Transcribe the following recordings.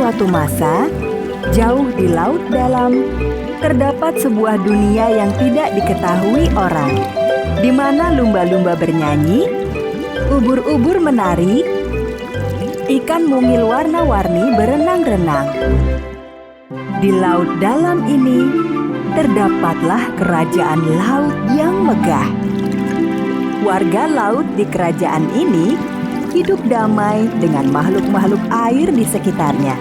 suatu masa, jauh di laut dalam, terdapat sebuah dunia yang tidak diketahui orang, di mana lumba-lumba bernyanyi, ubur-ubur menari, ikan mungil warna-warni berenang-renang. Di laut dalam ini, terdapatlah kerajaan laut yang megah. Warga laut di kerajaan ini hidup damai dengan makhluk-makhluk air di sekitarnya.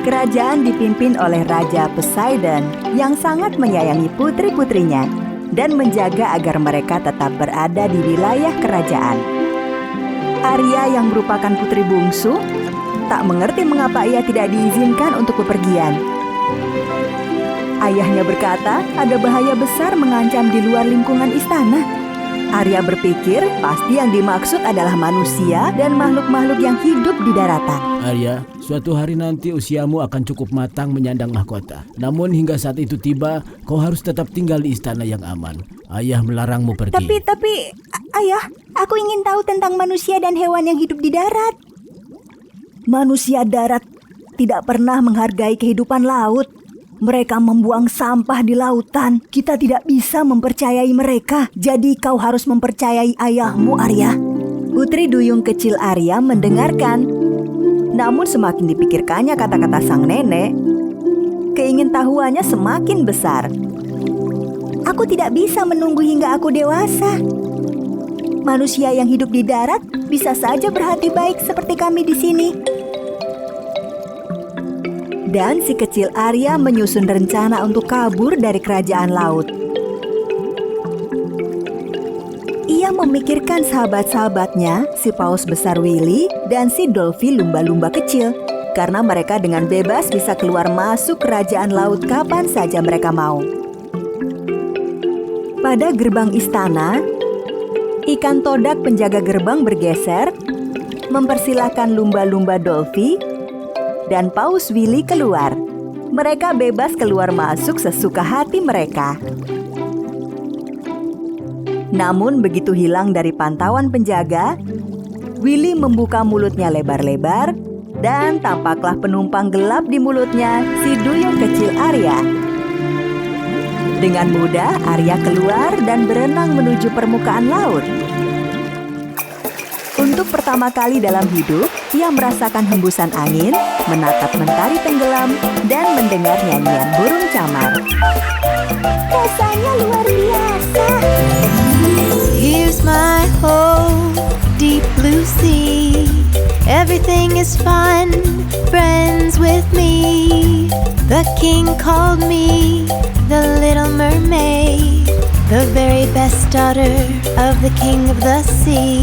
Kerajaan dipimpin oleh Raja Poseidon yang sangat menyayangi putri-putrinya dan menjaga agar mereka tetap berada di wilayah kerajaan. Arya yang merupakan putri bungsu tak mengerti mengapa ia tidak diizinkan untuk bepergian. Ayahnya berkata ada bahaya besar mengancam di luar lingkungan istana. Arya berpikir pasti yang dimaksud adalah manusia dan makhluk-makhluk yang hidup di daratan. Arya, suatu hari nanti usiamu akan cukup matang menyandang mahkota. Namun hingga saat itu tiba, kau harus tetap tinggal di istana yang aman. Ayah melarangmu pergi. Tapi, ayah, aku ingin tahu tentang manusia dan hewan yang hidup di darat. Manusia darat tidak pernah menghargai kehidupan laut. Mereka membuang sampah di lautan. Kita tidak bisa mempercayai mereka. Jadi kau harus mempercayai ayahmu, Arya. Putri duyung kecil Arya mendengarkan. Namun semakin dipikirkannya kata-kata sang nenek, keingintahuannya semakin besar. Aku tidak bisa menunggu hingga aku dewasa. Manusia yang hidup di darat bisa saja berhati baik seperti kami di sini. Dan si kecil Arya menyusun rencana untuk kabur dari kerajaan laut. Ia memikirkan sahabat-sahabatnya, si paus besar Willy dan si Dolphy lumba-lumba kecil, karena mereka dengan bebas bisa keluar masuk kerajaan laut kapan saja mereka mau. Pada gerbang istana, ikan todak penjaga gerbang bergeser, mempersilahkan lumba-lumba Dolphy dan paus Willy keluar. Mereka bebas keluar masuk sesuka hati mereka. Namun begitu hilang dari pantauan penjaga, Willy membuka mulutnya lebar-lebar dan tampaklah penumpang gelap di mulutnya, si duyung kecil Arya. Dengan mudah Arya keluar dan berenang menuju permukaan laut. Untuk pertama kali dalam hidup, ia merasakan hembusan angin, menatap mentari tenggelam, dan mendengar nyanyian burung camar. Rasanya luar biasa. Here's my home, deep blue sea. Everything is fun, friends with me. The king called me the little mermaid, the very best daughter of the king of the sea.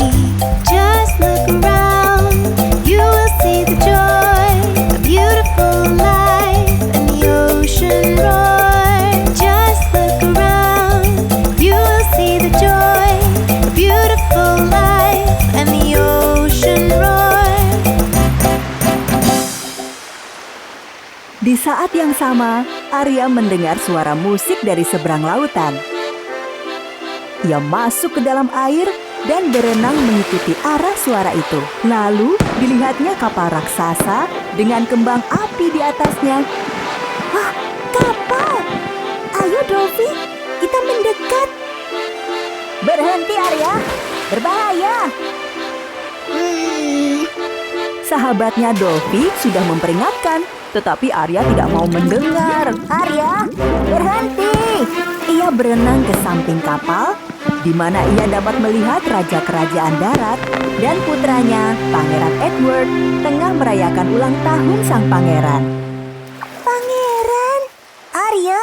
Just look around, you will see the joy, a beautiful life, and the ocean roar. Just look around, you will see the joy, a beautiful life, and the ocean roar. Di saat yang sama, Arya mendengar suara musik dari seberang lautan. Ia masuk ke dalam air dan berenang mengikuti arah suara itu. Lalu dilihatnya kapal raksasa dengan kembang api di atasnya. Wah, kapal! Ayo Dolphy, kita mendekat. Berhenti Arya, berbahaya. Sahabatnya Dolphy sudah memperingatkan, tetapi Arya tidak mau mendengar. Arya, berhenti! Ia berenang ke samping kapal, di mana ia dapat melihat raja kerajaan darat dan putranya, Pangeran Edward, tengah merayakan ulang tahun sang pangeran. Pangeran, Arya,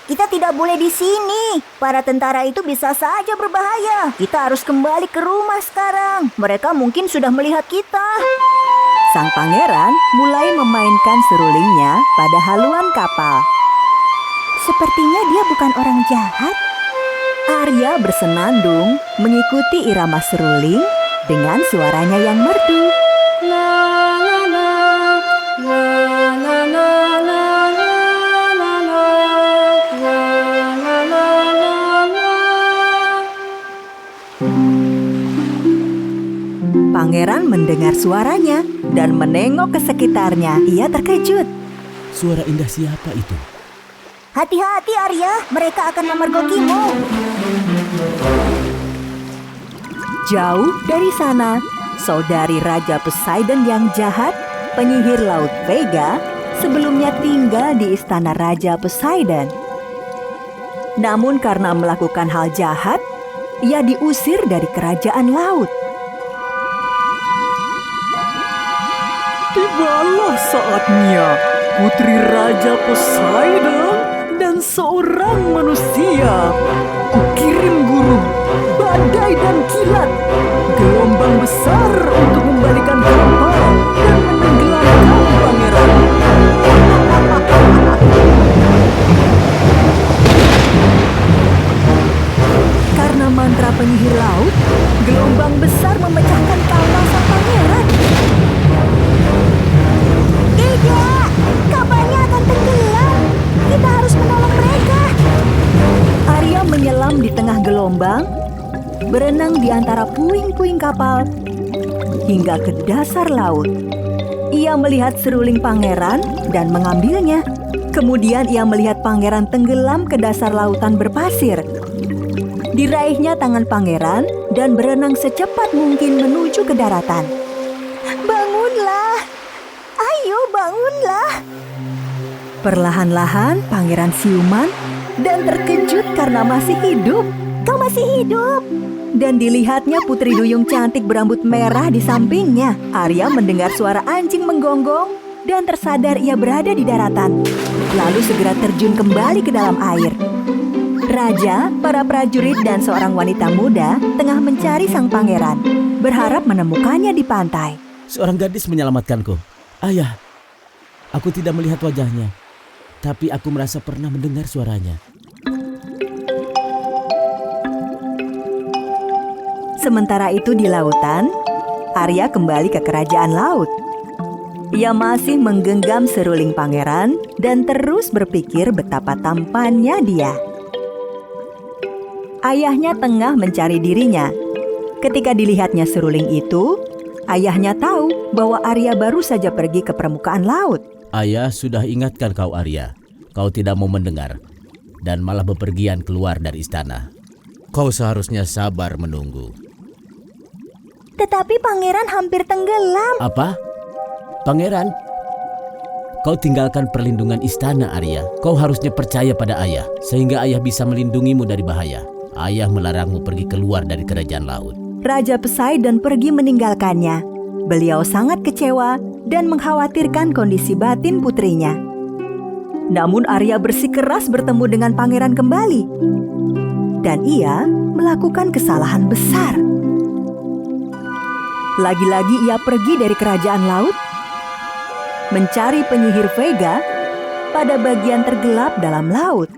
kita tidak boleh di sini. Para tentara itu bisa saja berbahaya. Kita harus kembali ke rumah sekarang. Mereka mungkin sudah melihat kita. Sang pangeran mulai memainkan serulingnya pada haluan kapal. Sepertinya dia bukan orang jahat. Arya bersenandung mengikuti irama seruling dengan suaranya yang merdu. La la la, la la la la la la la, la la la la. Pangeran mendengar mendengar suaranya dan menengok ke sekitarnya. Ia terkejut. Suara indah siapa itu? Hati-hati Arya, mereka akan memergokimu. Jauh dari sana, saudari Raja Poseidon yang jahat, penyihir laut Vega, sebelumnya tinggal di istana Raja Poseidon. Namun karena melakukan hal jahat, ia diusir dari kerajaan laut. Tibalah saatnya Putri Raja Poseidon dan seorang manusia. Kukirim guru, badai dan kilat, gelombang besar untuk membalikan kapal dan menenggelamkan pangeran. Karena mantra penyihir laut, gelombang besar memecahkan kapal sang pangeran. Tidak, kapalnya akan tenggelam. Kita harus menolong mereka. Arya menyelam di tengah gelombang, berenang di antara puing-puing kapal, hingga ke dasar laut. Ia melihat seruling pangeran dan mengambilnya. Kemudian ia melihat pangeran tenggelam ke dasar lautan berpasir. Diraihnya tangan pangeran dan berenang secepat mungkin menuju ke daratan. Bangunlah! Ayo bangunlah! Perlahan-lahan pangeran siuman dan terkejut karena masih hidup. Kau masih hidup! Dan dilihatnya putri duyung cantik berambut merah di sampingnya. Arya mendengar suara anjing menggonggong dan tersadar ia berada di daratan. Lalu segera terjun kembali ke dalam air. Raja, para prajurit dan seorang wanita muda tengah mencari sang pangeran, berharap menemukannya di pantai. Seorang gadis menyelamatkanku. Ayah, aku tidak melihat wajahnya, tapi aku merasa pernah mendengar suaranya. Sementara itu di lautan, Arya kembali ke kerajaan laut. Ia masih menggenggam seruling pangeran dan terus berpikir betapa tampannya dia. Ayahnya tengah mencari dirinya. Ketika dilihatnya seruling itu, ayahnya tahu bahwa Arya baru saja pergi ke permukaan laut. Ayah sudah ingatkan kau Arya. Kau tidak mau mendengar dan malah bepergian keluar dari istana. Kau seharusnya sabar menunggu. Tetapi pangeran hampir tenggelam. Apa? Pangeran? Kau tinggalkan perlindungan istana Arya. Kau harusnya percaya pada ayah sehingga ayah bisa melindungimu dari bahaya. Ayah melarangmu pergi keluar dari kerajaan laut. Raja Poseidon pergi meninggalkannya. Beliau sangat kecewa dan mengkhawatirkan kondisi batin putrinya. Namun Arya bersikeras bertemu dengan pangeran kembali. Dan ia melakukan kesalahan besar. Lagi-lagi ia pergi dari kerajaan laut, mencari penyihir Vega pada bagian tergelap dalam laut.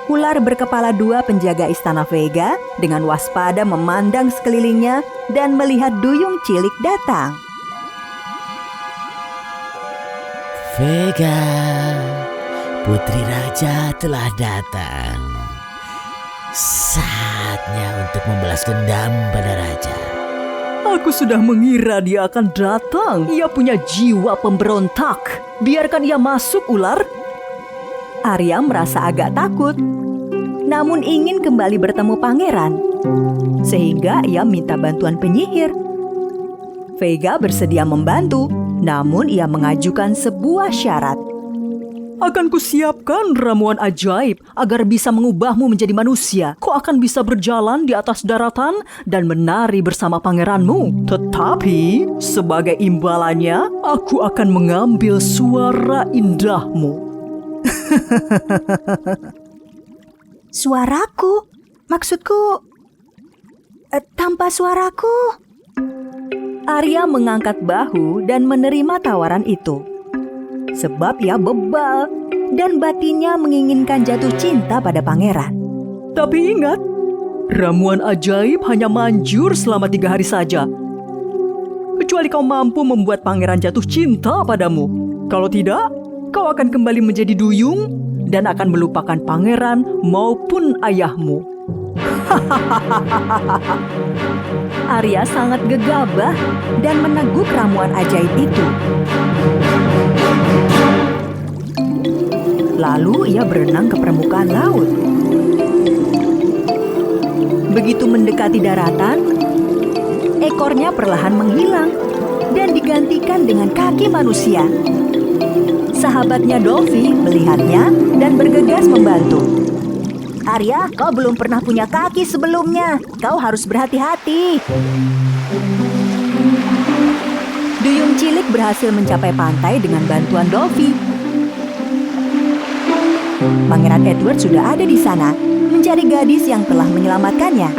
Ular berkepala dua penjaga istana Vega dengan waspada memandang sekelilingnya dan melihat duyung cilik datang. Vega, putri raja telah datang. Saatnya untuk membalas dendam pada raja. Aku sudah mengira dia akan datang. Ia punya jiwa pemberontak. Biarkan ia masuk, ular. Arya merasa agak takut, namun ingin kembali bertemu pangeran. Sehingga ia minta bantuan penyihir. Vega bersedia membantu, namun ia mengajukan sebuah syarat. Akan kusiapkan ramuan ajaib agar bisa mengubahmu menjadi manusia. Kau akan bisa berjalan di atas daratan dan menari bersama pangeranmu. Tetapi sebagai imbalannya, aku akan mengambil suara indahmu. Suaraku? Maksudku, tanpa suaraku? Arya mengangkat bahu dan menerima tawaran itu. Sebab ia bebal dan batinnya menginginkan jatuh cinta pada pangeran. Tapi ingat, ramuan ajaib hanya manjur selama 3 hari saja. Kecuali kau mampu membuat pangeran jatuh cinta padamu. Kalau tidak, kau akan kembali menjadi duyung dan akan melupakan pangeran maupun ayahmu. Arya sangat gegabah dan meneguk ramuan ajaib itu. Lalu ia berenang ke permukaan laut. Begitu mendekati daratan, ekornya perlahan menghilang dan digantikan dengan kaki manusia. Sahabatnya Dolphy melihatnya dan bergegas membantu. Arya, kau belum pernah punya kaki sebelumnya. Kau harus berhati-hati. Duyung cilik berhasil mencapai pantai dengan bantuan Dolphy. Pangeran Edward sudah ada di sana, mencari gadis yang telah menyelamatkannya.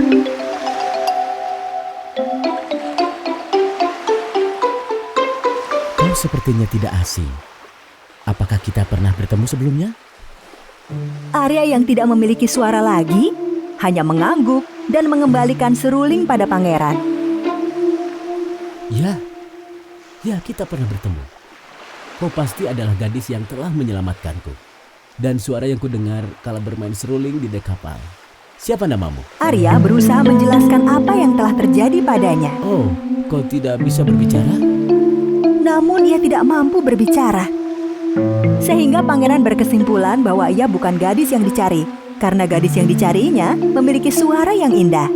Kau sepertinya tidak asing. Apakah kita pernah bertemu sebelumnya? Arya yang tidak memiliki suara lagi, hanya mengangguk dan mengembalikan seruling pada pangeran. Ya, kita pernah bertemu. Kau pasti adalah gadis yang telah menyelamatkanku. Dan suara yang kudengar kala bermain seruling di dek kapal. Siapa namamu? Arya berusaha menjelaskan apa yang telah terjadi padanya. Oh, kau tidak bisa berbicara? Namun ia tidak mampu berbicara. Sehingga pangeran berkesimpulan bahwa ia bukan gadis yang dicari, karena gadis yang dicarinya memiliki suara yang indah.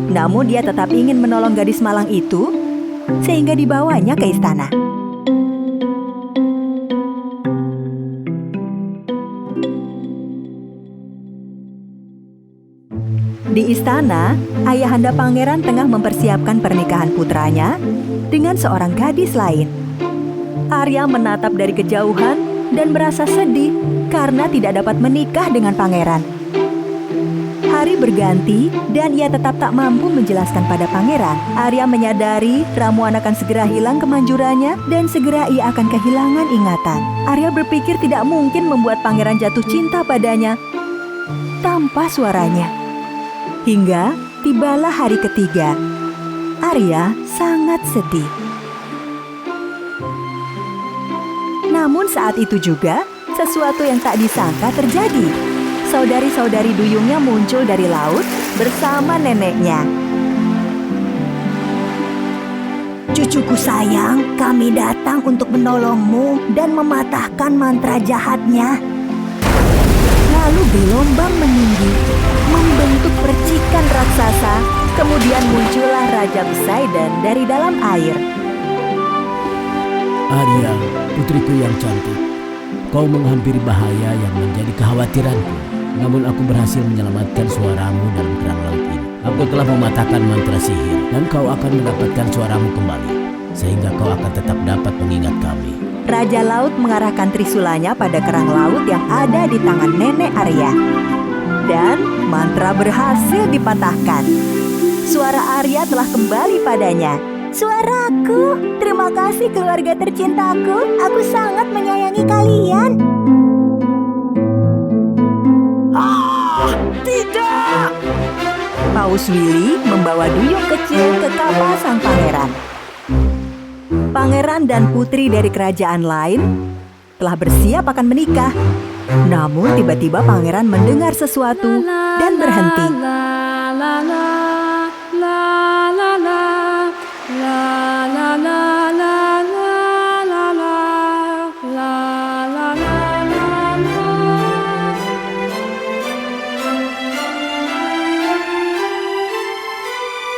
Namun dia tetap ingin menolong gadis malang itu, sehingga dibawanya ke istana. Di istana, ayahanda pangeran tengah mempersiapkan pernikahan putranya dengan seorang gadis lain. Arya menatap dari kejauhan dan merasa sedih karena tidak dapat menikah dengan pangeran. Hari berganti dan ia tetap tak mampu menjelaskan pada pangeran. Arya menyadari ramuan akan segera hilang kemanjurannya dan segera ia akan kehilangan ingatan. Arya berpikir tidak mungkin membuat pangeran jatuh cinta padanya tanpa suaranya. Hingga tibalah hari ketiga. Arya sangat sedih. Namun saat itu juga, sesuatu yang tak disangka terjadi. Saudari-saudari duyungnya muncul dari laut bersama neneknya. Cucuku sayang, kami datang untuk menolongmu dan mematahkan mantra jahatnya. Lalu gelombang meninggi, membentuk percikan raksasa. Kemudian muncullah Raja Poseidon dari dalam air. Arya, putriku yang cantik. Kau menghampiri bahaya yang menjadi kekhawatiranku. Namun aku berhasil menyelamatkan suaramu dalam perang laut ini. Aku telah mematahkan mantra sihir dan kau akan mendapatkan suaramu kembali. Sehingga kau akan tetap dapat mengingat kami. Raja Laut mengarahkan trisulanya pada kerang laut yang ada di tangan nenek Arya. Dan mantra berhasil dipatahkan. Suara Arya telah kembali padanya. Suaraku, terima kasih keluarga tercintaku. Aku sangat menyayangi kalian. Tidak! Paus Willy membawa duyung kecil ke kapal sang pangeran. Pangeran dan putri dari kerajaan lain telah bersiap akan menikah. Namun tiba-tiba pangeran mendengar sesuatu dan berhenti.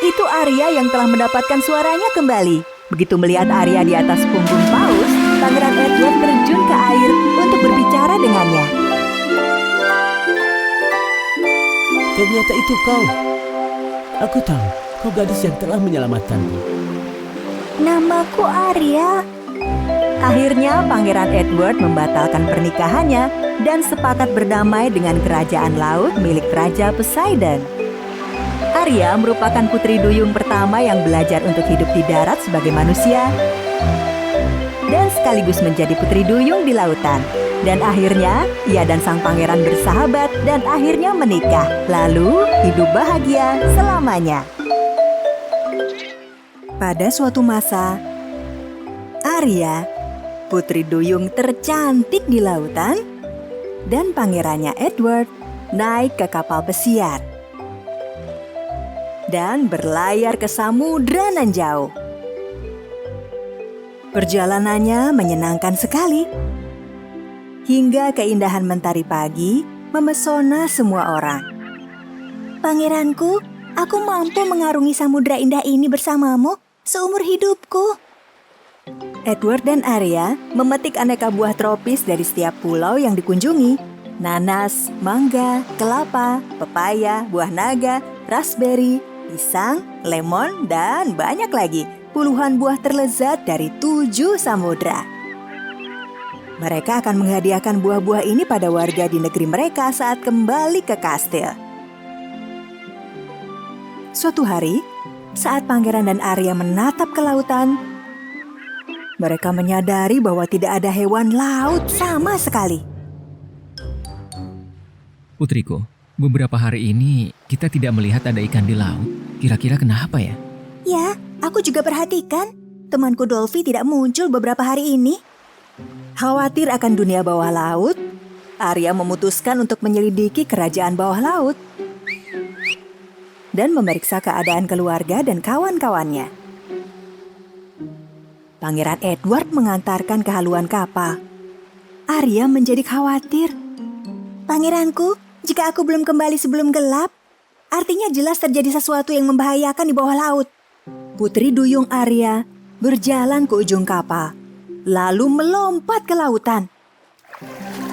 Itu Arya yang telah mendapatkan suaranya kembali. Begitu melihat Arya di atas punggung Paus, Pangeran Edward terjun ke air untuk berbicara dengannya. Ternyata itu kau. Aku tahu, kau gadis yang telah menyelamatkanku. Namaku Arya. Akhirnya Pangeran Edward membatalkan pernikahannya dan sepakat berdamai dengan kerajaan laut milik Raja Poseidon. Arya merupakan putri duyung pertama yang belajar untuk hidup di darat sebagai manusia dan sekaligus menjadi putri duyung di lautan. Dan akhirnya ia dan sang pangeran bersahabat dan akhirnya menikah. Lalu hidup bahagia selamanya. Pada suatu masa, Arya, putri duyung tercantik di lautan, dan pangerannya Edward naik ke kapal pesiar dan berlayar ke samudra nan jauh. Perjalanannya menyenangkan sekali, hingga keindahan mentari pagi memesona semua orang. Pangeranku, aku mampu mengarungi samudra indah ini bersamamu seumur hidupku. Edward dan Arya memetik aneka buah tropis dari setiap pulau yang dikunjungi. Nanas, mangga, kelapa, pepaya, buah naga, raspberry, pisang, lemon, dan banyak lagi. Puluhan buah terlezat dari 7 samudra. Mereka akan menghadiahkan buah-buah ini pada warga di negeri mereka saat kembali ke kastil. Suatu hari, saat Pangeran dan Arya menatap ke lautan, mereka menyadari bahwa tidak ada hewan laut sama sekali. Putriku, beberapa hari ini kita tidak melihat ada ikan di laut. Kira-kira kenapa ya? Ya, aku juga perhatikan. Temanku Dolphy tidak muncul beberapa hari ini. Khawatir akan dunia bawah laut, Arya memutuskan untuk menyelidiki kerajaan bawah laut dan memeriksa keadaan keluarga dan kawan-kawannya. Pangeran Edward mengantarkan kehaluan kapal. Arya menjadi khawatir. Pangeranku, jika aku belum kembali sebelum gelap, artinya jelas terjadi sesuatu yang membahayakan di bawah laut. Putri duyung Arya berjalan ke ujung kapal, lalu melompat ke lautan.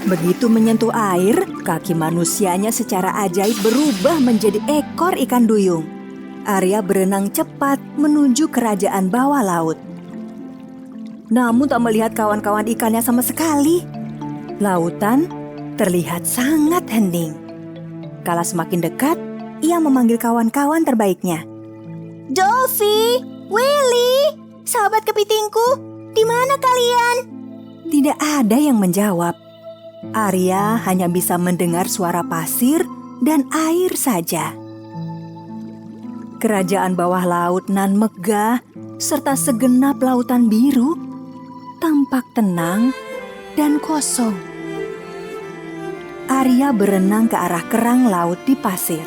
Begitu menyentuh air, kaki manusianya secara ajaib berubah menjadi ekor ikan duyung. Arya berenang cepat menuju kerajaan bawah laut. Namun tak melihat kawan-kawan ikannya sama sekali. Lautan terlihat sangat hening. Kala semakin dekat, ia memanggil kawan-kawan terbaiknya. Dolphy, Willy, sahabat kepitingku, di mana kalian? Tidak ada yang menjawab. Arya hanya bisa mendengar suara pasir dan air saja. Kerajaan bawah laut nan megah serta segenap lautan biru tampak tenang dan kosong. Arya berenang ke arah kerang laut di pasir.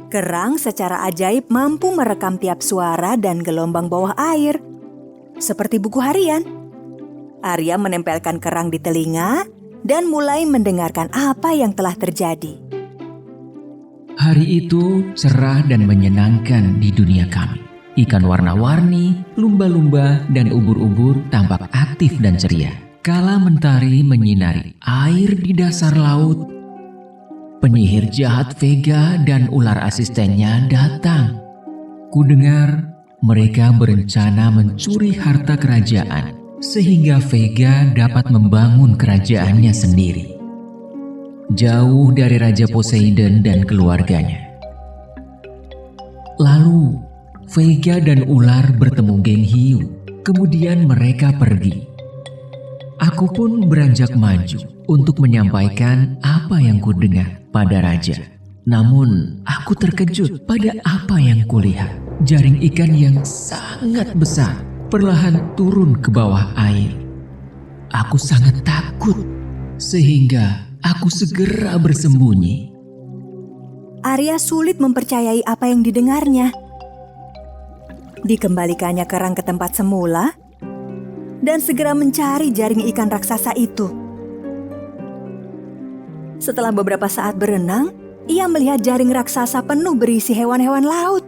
Kerang secara ajaib mampu merekam tiap suara dan gelombang bawah air, seperti buku harian. Arya menempelkan kerang di telinga dan mulai mendengarkan apa yang telah terjadi. Hari itu cerah dan menyenangkan di dunia kami. Ikan warna-warni, lumba-lumba, dan ubur-ubur tampak aktif dan ceria. Kala mentari menyinari air di dasar laut, penyihir jahat Vega dan ular asistennya datang. Kudengar mereka berencana mencuri harta kerajaan, sehingga Vega dapat membangun kerajaannya sendiri, jauh dari Raja Poseidon dan keluarganya. Lalu, Vega dan ular bertemu geng hiu, kemudian mereka pergi. Aku pun beranjak maju untuk menyampaikan apa yang kudengar pada raja. Namun, aku terkejut pada apa yang kulihat. Jaring ikan yang sangat besar perlahan turun ke bawah air. Aku sangat takut, sehingga aku segera bersembunyi. Arya sulit mempercayai apa yang didengarnya. Dikembalikannya kerang ke tempat semula dan segera mencari jaring ikan raksasa itu. Setelah beberapa saat berenang, ia melihat jaring raksasa penuh berisi hewan-hewan laut.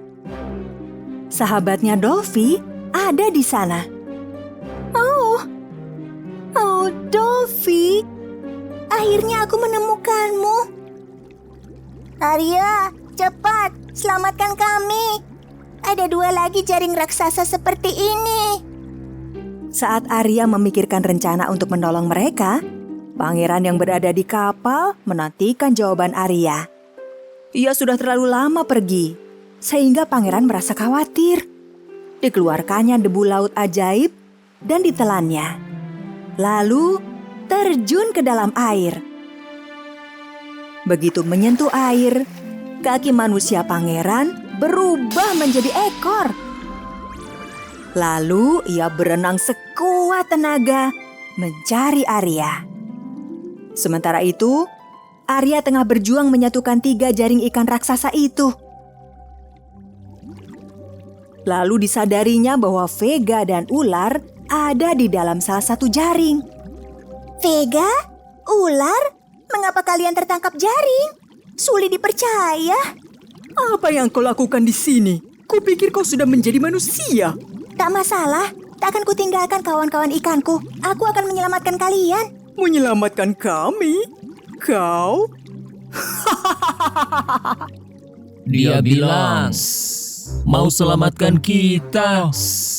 Sahabatnya Dolphy ada di sana. Oh, Dolphy, akhirnya aku menemukanmu. Arya, cepat, selamatkan kami. Ada 2 lagi jaring raksasa seperti ini. Saat Arya memikirkan rencana untuk menolong mereka, pangeran yang berada di kapal menantikan jawaban Arya. Ia sudah terlalu lama pergi, sehingga pangeran merasa khawatir. Dikeluarkannya debu laut ajaib dan ditelannya. Lalu terjun ke dalam air. Begitu menyentuh air, kaki manusia pangeran berubah menjadi ekor. Lalu ia berenang sekuat tenaga mencari Arya. Sementara itu, Arya tengah berjuang menyatukan 3 jaring ikan raksasa itu. Lalu disadarinya bahwa Vega dan ular ada di dalam salah satu jaring. Vega? Ular? Mengapa kalian tertangkap jaring? Sulit dipercaya. Apa yang kau lakukan di sini? Kupikir kau sudah menjadi manusia. Tak masalah, tak akan kutinggalkan kawan-kawan ikanku. Aku akan menyelamatkan kalian. Menyelamatkan kami? Kau? Dia bilang mau selamatkan kita.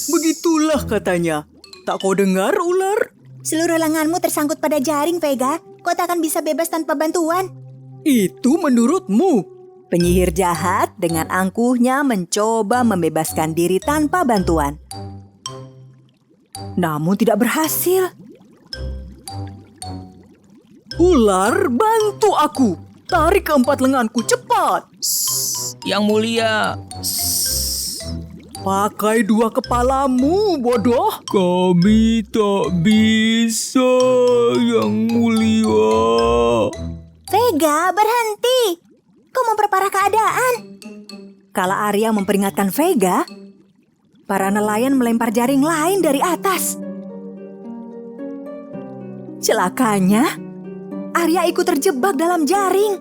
Begitulah katanya. Tak kau dengar, ular? Seluruh lenganmu tersangkut pada jaring, Vega. Kau tak akan bisa bebas tanpa bantuan. Itu menurutmu. Penyihir jahat dengan angkuhnya mencoba membebaskan diri tanpa bantuan. Namun tidak berhasil. Ular, bantu aku. Tarik keempat lenganku cepat. Yang mulia. Pakai 2 kepalamu, bodoh. Kami tak bisa, Yang mulia. Vega, berhenti. Kau memperparah keadaan. Kala Arya memperingatkan Vega, para nelayan melempar jaring lain dari atas. Celakanya, Arya ikut terjebak dalam jaring.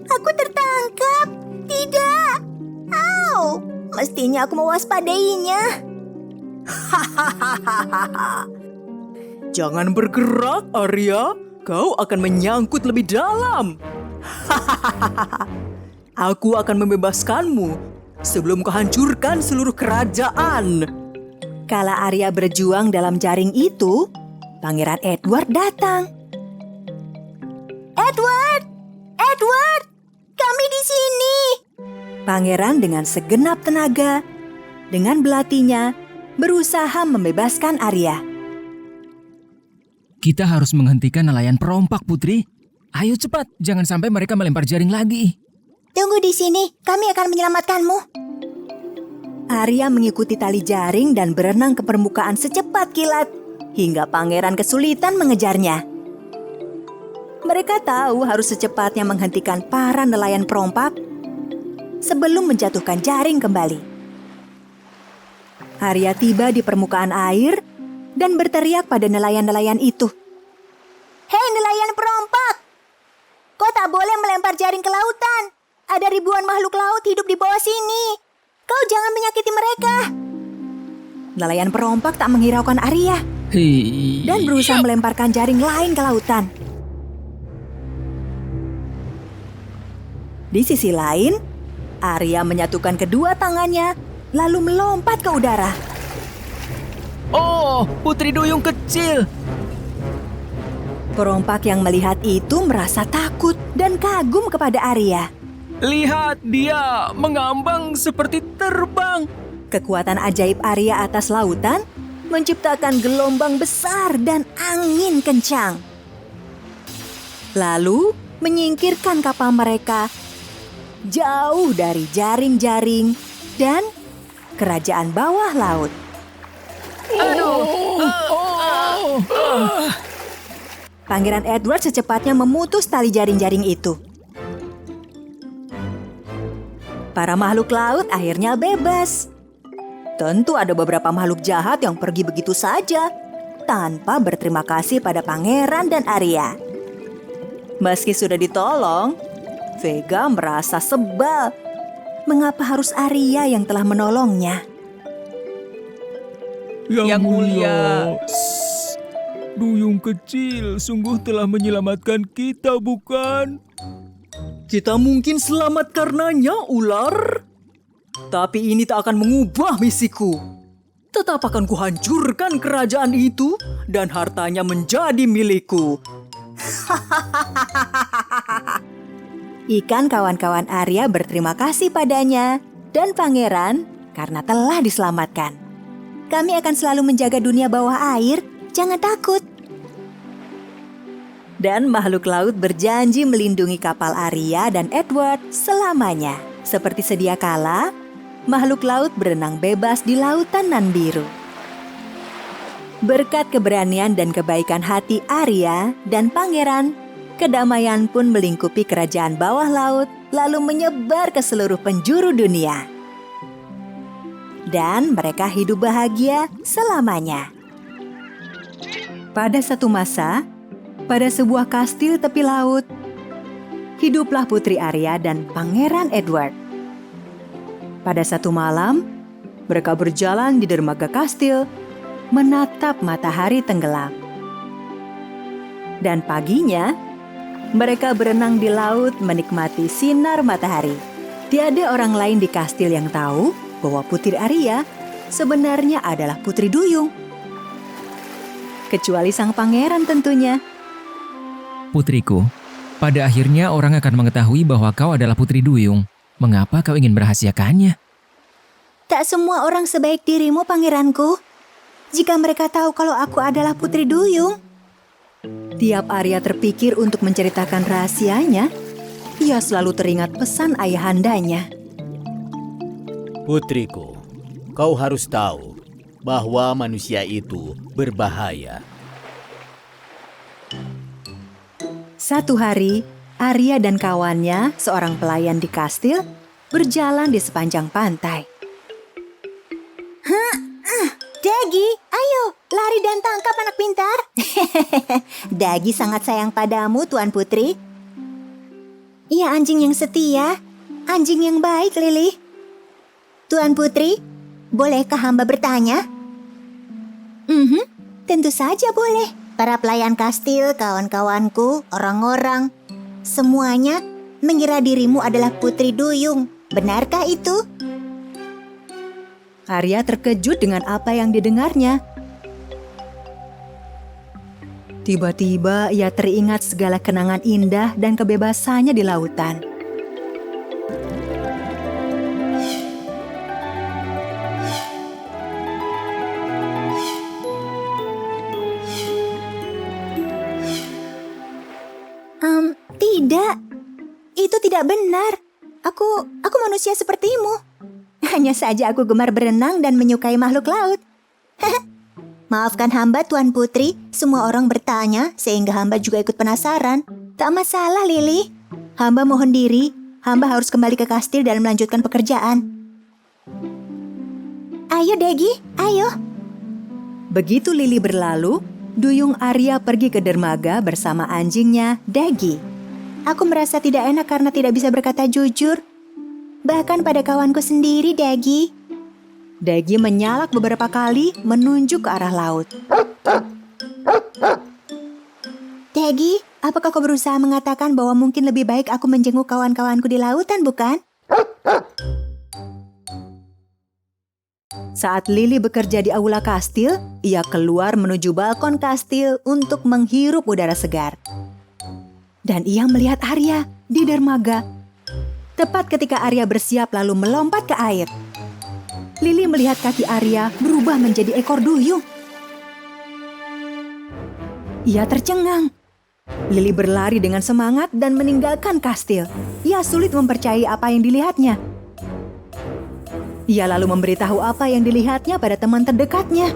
Aku tertangkap. Tidak. Au. Mestinya aku mewaspadainya. Jangan bergerak, Arya. Kau akan menyangkut lebih dalam. Aku akan membebaskanmu sebelum kau hancurkan seluruh kerajaan. Kala Arya berjuang dalam jaring itu, Pangeran Edward datang. Edward! Edward! Kami di sini. Pangeran dengan segenap tenaga, dengan belatinya, berusaha membebaskan Arya. Kita harus menghentikan nelayan perompak, Putri. Ayo cepat, jangan sampai mereka melempar jaring lagi. Tunggu di sini, kami akan menyelamatkanmu. Arya mengikuti tali jaring dan berenang ke permukaan secepat kilat, hingga pangeran kesulitan mengejarnya. Mereka tahu harus secepatnya menghentikan para nelayan perompak sebelum menjatuhkan jaring kembali. Arya tiba di permukaan air dan berteriak pada nelayan-nelayan itu. Hei nelayan perompak! Kau tak boleh melempar jaring ke lautan. Ada ribuan makhluk laut hidup di bawah sini. Kau jangan menyakiti mereka. Nelayan perompak tak menghiraukan Arya dan berusaha melemparkan jaring lain ke lautan. Di sisi lain, Arya menyatukan kedua tangannya lalu melompat ke udara. Oh, Putri Duyung kecil. Perompak yang melihat itu merasa takut dan kagum kepada Arya. Lihat, dia mengambang seperti terbang. Kekuatan ajaib Arya atas lautan menciptakan gelombang besar dan angin kencang. Lalu menyingkirkan kapal mereka jauh dari jaring-jaring dan kerajaan bawah laut. Pangeran Edward secepatnya memutus tali jaring-jaring itu. Para makhluk laut akhirnya bebas. Tentu ada beberapa makhluk jahat yang pergi begitu saja, tanpa berterima kasih pada pangeran dan Arya. Meski sudah ditolong, Vega merasa sebal. Mengapa harus Arya yang telah menolongnya? Yang mulia. Duyung kecil sungguh telah menyelamatkan kita, bukan? Kita mungkin selamat karenanya, ular. Tapi ini tak akan mengubah misiku. Tetap akan kuhancurkan kerajaan itu dan hartanya menjadi milikku. Ikan kawan-kawan Arya berterima kasih padanya dan pangeran karena telah diselamatkan. Kami akan selalu menjaga dunia bawah air, jangan takut. Dan makhluk laut berjanji melindungi kapal Arya dan Edward selamanya. Seperti sedia kala, makhluk laut berenang bebas di lautan nan biru. Berkat keberanian dan kebaikan hati Arya dan pangeran, kedamaian pun melingkupi kerajaan bawah laut, lalu menyebar ke seluruh penjuru dunia. Dan mereka hidup bahagia selamanya. Pada satu masa, pada sebuah kastil tepi laut, hiduplah Putri Arya dan Pangeran Edward. Pada satu malam, mereka berjalan di dermaga kastil, menatap matahari tenggelam. Dan paginya, mereka berenang di laut menikmati sinar matahari. Tiada orang lain di kastil yang tahu bahwa Putri Arya sebenarnya adalah Putri Duyung. Kecuali sang pangeran tentunya. Putriku, pada akhirnya orang akan mengetahui bahwa kau adalah Putri Duyung. Mengapa kau ingin merahasiakannya? Tak semua orang sebaik dirimu, pangeranku. Jika mereka tahu kalau aku adalah Putri Duyung. Tiap Arya terpikir untuk menceritakan rahasianya, ia selalu teringat pesan ayahandanya. Putriku, kau harus tahu bahwa manusia itu berbahaya. Satu hari, Arya dan kawannya, seorang pelayan di kastil, berjalan di sepanjang pantai. Dagi, ayo, lari dan tangkap anak pintar. Dagi sangat sayang padamu, Tuan Putri. Ia anjing yang setia, anjing yang baik, Lily. Tuan Putri, bolehkah hamba bertanya? Tentu saja boleh. Para pelayan kastil, kawan-kawanku, orang-orang, semuanya mengira dirimu adalah Putri Duyung. Benarkah itu? Arya terkejut dengan apa yang didengarnya. Tiba-tiba ia teringat segala kenangan indah dan kebebasannya di lautan. Tidak. Itu tidak benar. Aku manusia sepertimu. Hanya saja aku gemar berenang dan menyukai makhluk laut. Maafkan hamba, Tuan Putri. Semua orang bertanya sehingga hamba juga ikut penasaran. Tak masalah, Lily. Hamba mohon diri. Hamba harus kembali ke kastil dan melanjutkan pekerjaan. Ayo, Dagi. Ayo. Begitu Lily berlalu, Duyung Arya pergi ke dermaga bersama anjingnya, Dagi. Aku merasa tidak enak karena tidak bisa berkata jujur. Bahkan pada kawanku sendiri, Dagi. Dagi menyalak beberapa kali menunjuk ke arah laut. Dagi, apakah kau berusaha mengatakan bahwa mungkin lebih baik aku menjenguk kawan-kawanku di lautan, bukan? Saat Lily bekerja di aula kastil, ia keluar menuju balkon kastil untuk menghirup udara segar. Dan ia melihat Arya di dermaga. Tepat ketika Arya bersiap lalu melompat ke air. Lily melihat kaki Arya berubah menjadi ekor duyung. Ia tercengang. Lily berlari dengan semangat dan meninggalkan kastil. Ia sulit mempercayai apa yang dilihatnya. Ia lalu memberitahu apa yang dilihatnya pada teman terdekatnya.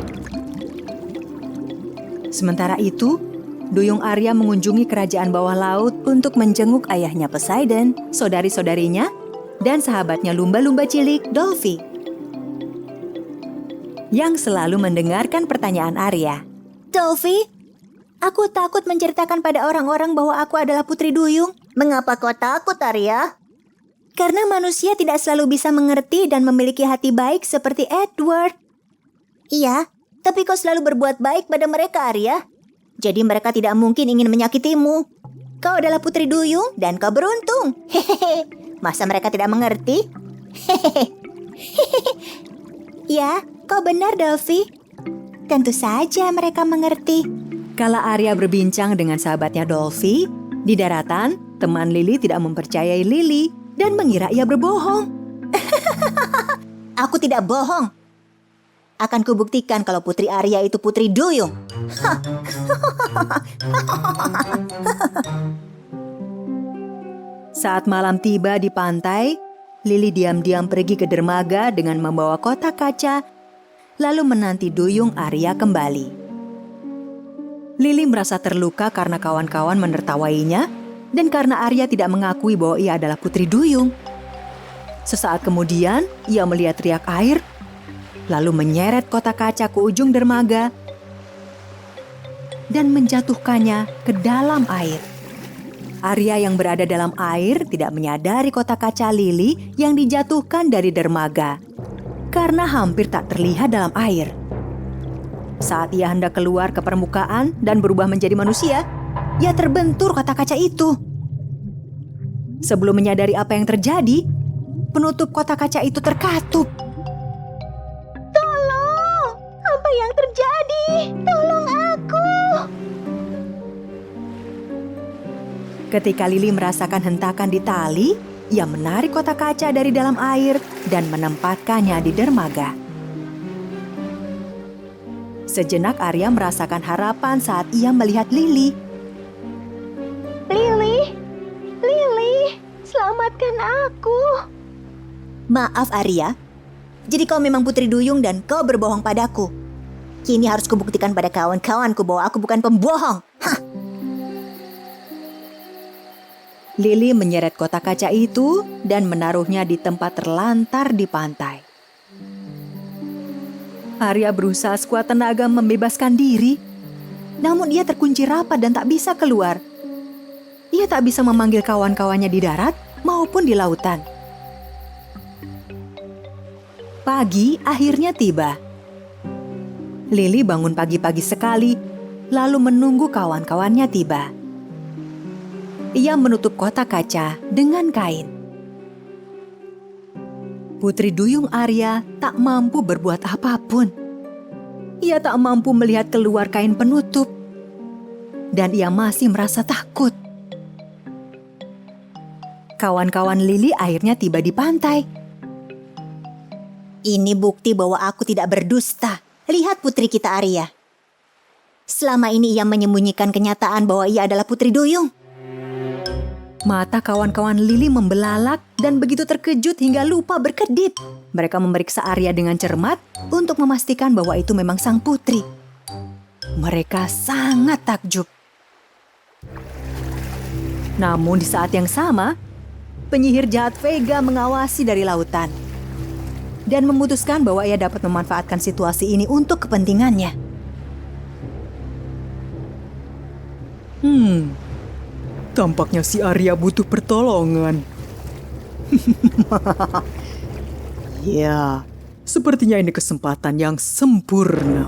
Sementara itu, Duyung Arya mengunjungi kerajaan bawah laut untuk menjenguk ayahnya Poseidon, saudari-saudarinya, dan sahabatnya lumba-lumba cilik, Dolphy, yang selalu mendengarkan pertanyaan Arya. Dolphy, aku takut menceritakan pada orang-orang bahwa aku adalah Putri Duyung. Mengapa kau takut, Arya? Karena manusia tidak selalu bisa mengerti dan memiliki hati baik seperti Edward. Iya, tapi kau selalu berbuat baik pada mereka, Arya. Jadi mereka tidak mungkin ingin menyakitimu. Kau adalah Putri Duyung dan kau beruntung. Hehehe. Masa mereka tidak mengerti? Hehehe. Ya, kau benar, Dolphy. Tentu saja mereka mengerti. Kala Arya berbincang dengan sahabatnya Dolphy, di daratan, teman Lily tidak mempercayai Lily dan mengira ia berbohong. Aku tidak bohong. Akan kubuktikan kalau Putri Arya itu Putri Duyung. Saat malam tiba di pantai, Lily diam-diam pergi ke dermaga dengan membawa kotak kaca, lalu menanti Duyung Arya kembali. Lily merasa terluka karena kawan-kawan menertawainya dan karena Arya tidak mengakui bahwa ia adalah putri duyung. Sesaat kemudian, ia melihat riak air, lalu menyeret kotak kaca ke ujung dermaga dan menjatuhkannya ke dalam air. Arya yang berada dalam air tidak menyadari kotak kaca Lily yang dijatuhkan dari dermaga karena hampir tak terlihat dalam air. Saat ia hendak keluar ke permukaan dan berubah menjadi manusia, ia terbentur kotak kaca itu. Sebelum menyadari apa yang terjadi, penutup kotak kaca itu terkatup. Tolong! Apa yang terjadi? Tolong aku! Ketika Lily merasakan hentakan di tali, ia menarik kotak kaca dari dalam air dan menempatkannya di dermaga. Sejenak Arya merasakan harapan saat ia melihat Lily. Lily! Lily! Selamatkan aku! Maaf Arya, jadi kau memang putri duyung dan kau berbohong padaku. Kini harus kubuktikan pada kawan-kawanku bahwa aku bukan pembohong. Hah! Lily menyeret kotak kaca itu dan menaruhnya di tempat terlantar di pantai. Arya berusaha sekuat tenaga membebaskan diri, namun ia terkunci rapat dan tak bisa keluar. Ia tak bisa memanggil kawan-kawannya di darat maupun di lautan. Pagi akhirnya tiba. Lily bangun pagi-pagi sekali, lalu menunggu kawan-kawannya tiba. Ia menutup kotak kaca dengan kain. Putri duyung Arya tak mampu berbuat apapun. Ia tak mampu melihat keluar kain penutup. Dan ia masih merasa takut. Kawan-kawan Lily akhirnya tiba di pantai. Ini bukti bahwa aku tidak berdusta. Lihat putri kita Arya. Selama ini ia menyembunyikan kenyataan bahwa ia adalah putri duyung. Mata kawan-kawan Lily membelalak dan begitu terkejut hingga lupa berkedip. Mereka memeriksa Arya dengan cermat untuk memastikan bahwa itu memang sang putri. Mereka sangat takjub. Namun di saat yang sama, penyihir jahat Vega mengawasi dari lautan dan memutuskan bahwa ia dapat memanfaatkan situasi ini untuk kepentingannya. Tampaknya si Arya butuh pertolongan. Ya, sepertinya ini kesempatan yang sempurna.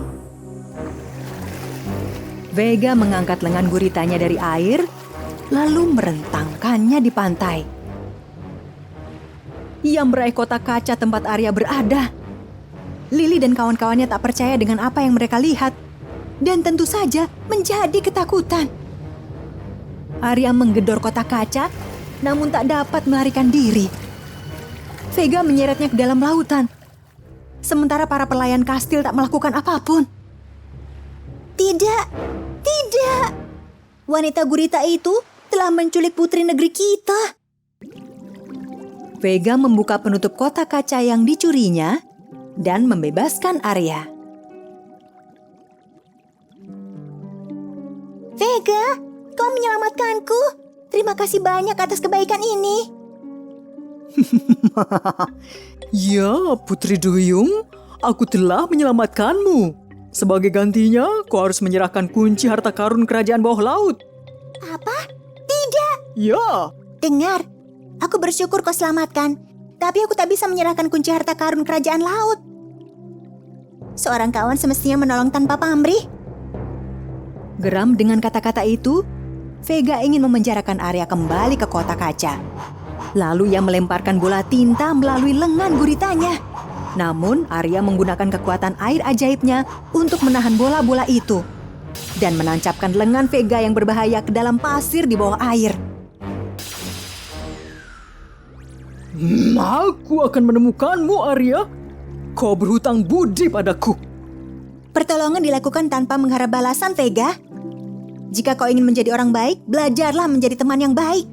Vega mengangkat lengan guritanya dari air, lalu merentangkannya di pantai. Ia meraih kotak kaca tempat Arya berada. Lily dan kawan-kawannya tak percaya dengan apa yang mereka lihat, dan tentu saja menjadi ketakutan. Arya menggedor kotak kaca, namun tak dapat melarikan diri. Vega menyeretnya ke dalam lautan, sementara para pelayan kastil tak melakukan apapun. Tidak, tidak. Wanita gurita itu telah menculik putri negeri kita. Vega membuka penutup kotak kaca yang dicurinya dan membebaskan Arya. Vega, kau menyelamatkanku. Terima kasih banyak atas kebaikan ini. Ya, Putri Duyung, aku telah menyelamatkanmu. Sebagai gantinya, kau harus menyerahkan kunci harta karun kerajaan bawah laut. Apa? Tidak. Ya, Dengar, aku bersyukur kau selamatkan. Tapi aku tak bisa menyerahkan kunci harta karun kerajaan laut. Seorang kawan semestinya menolong tanpa pamrih. Geram dengan kata-kata itu, Vega ingin memenjarakan Arya kembali ke kotak kaca. Lalu ia melemparkan bola tinta melalui lengan guritanya. Namun Arya menggunakan kekuatan air ajaibnya untuk menahan bola-bola itu dan menancapkan lengan Vega yang berbahaya ke dalam pasir di bawah air. Aku akan menemukanmu, Arya. Kau berhutang budi padaku. Pertolongan dilakukan tanpa mengharap balasan, Vega. Jika kau ingin menjadi orang baik, belajarlah menjadi teman yang baik.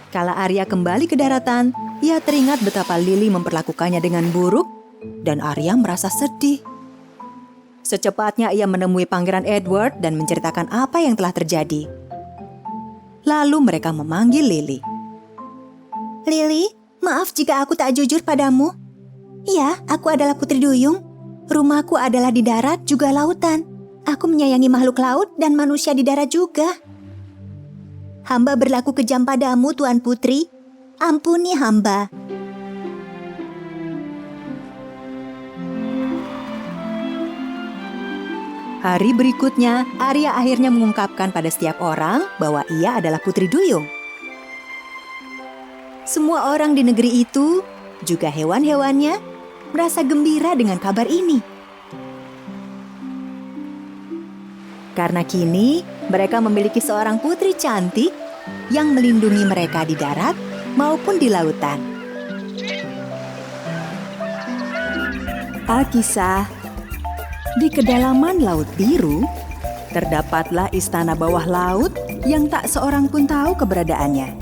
Kala Arya kembali ke daratan, ia teringat betapa Lily memperlakukannya dengan buruk dan Arya merasa sedih. Secepatnya ia menemui Pangeran Edward dan menceritakan apa yang telah terjadi. Lalu mereka memanggil Lily. Lily, maaf jika aku tak jujur padamu. Ya, aku adalah Putri Duyung. Rumahku adalah di darat juga lautan. Aku menyayangi makhluk laut dan manusia di darat juga. Hamba berlaku kejam padamu, Tuan Putri. Ampuni hamba. Hari berikutnya, Arya akhirnya mengungkapkan pada setiap orang bahwa ia adalah Putri Duyung. Semua orang di negeri itu, juga hewan-hewannya, merasa gembira dengan kabar ini. Karena kini mereka memiliki seorang putri cantik yang melindungi mereka di darat maupun di lautan. Alkisah. Di kedalaman Laut Biru, terdapatlah istana bawah laut yang tak seorang pun tahu keberadaannya.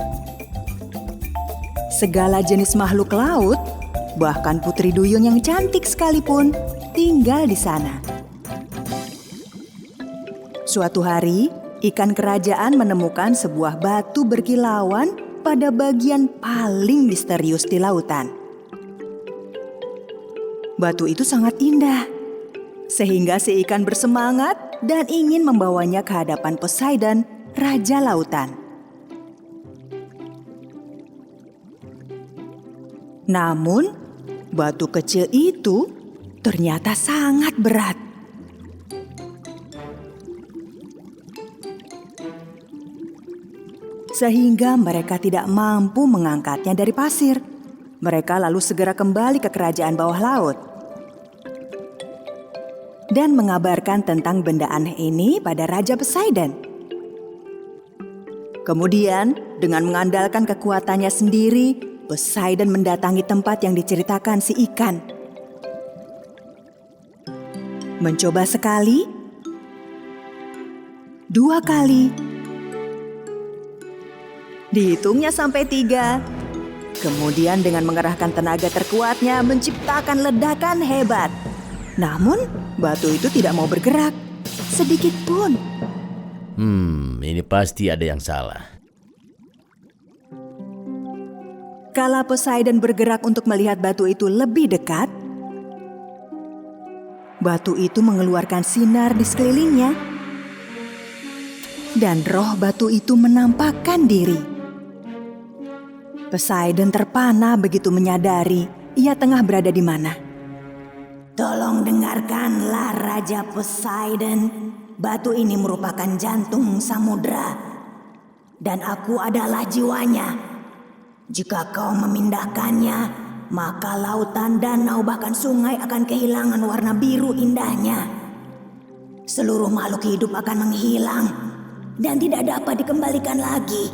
Segala jenis makhluk laut, bahkan Putri Duyung yang cantik sekalipun, tinggal di sana. Suatu hari, ikan kerajaan menemukan sebuah batu berkilauan pada bagian paling misterius di lautan. Batu itu sangat indah, sehingga si ikan bersemangat dan ingin membawanya ke hadapan Poseidon, Raja Lautan. Namun, batu kecil itu ternyata sangat berat. Sehingga mereka tidak mampu mengangkatnya dari pasir. Mereka lalu segera kembali ke kerajaan bawah laut dan mengabarkan tentang benda aneh ini pada Raja Poseidon. Kemudian, dengan mengandalkan kekuatannya sendiri, Poseidon mendatangi tempat yang diceritakan si ikan. Mencoba sekali, 2 kali, dihitungnya sampai 3. Kemudian dengan mengerahkan tenaga terkuatnya menciptakan ledakan hebat. Namun, batu itu tidak mau bergerak, sedikit pun. Ini pasti ada yang salah. Kala Poseidon bergerak untuk melihat batu itu lebih dekat, batu itu mengeluarkan sinar di sekelilingnya. Dan roh batu itu menampakkan diri. Poseidon terpana begitu menyadari ia tengah berada di mana. Tolong dengarkanlah Raja Poseidon. Batu ini merupakan jantung samudra. Dan aku adalah jiwanya. Jika kau memindahkannya, maka lautan, danau, bahkan sungai akan kehilangan warna biru indahnya. Seluruh makhluk hidup akan menghilang dan tidak dapat dikembalikan lagi.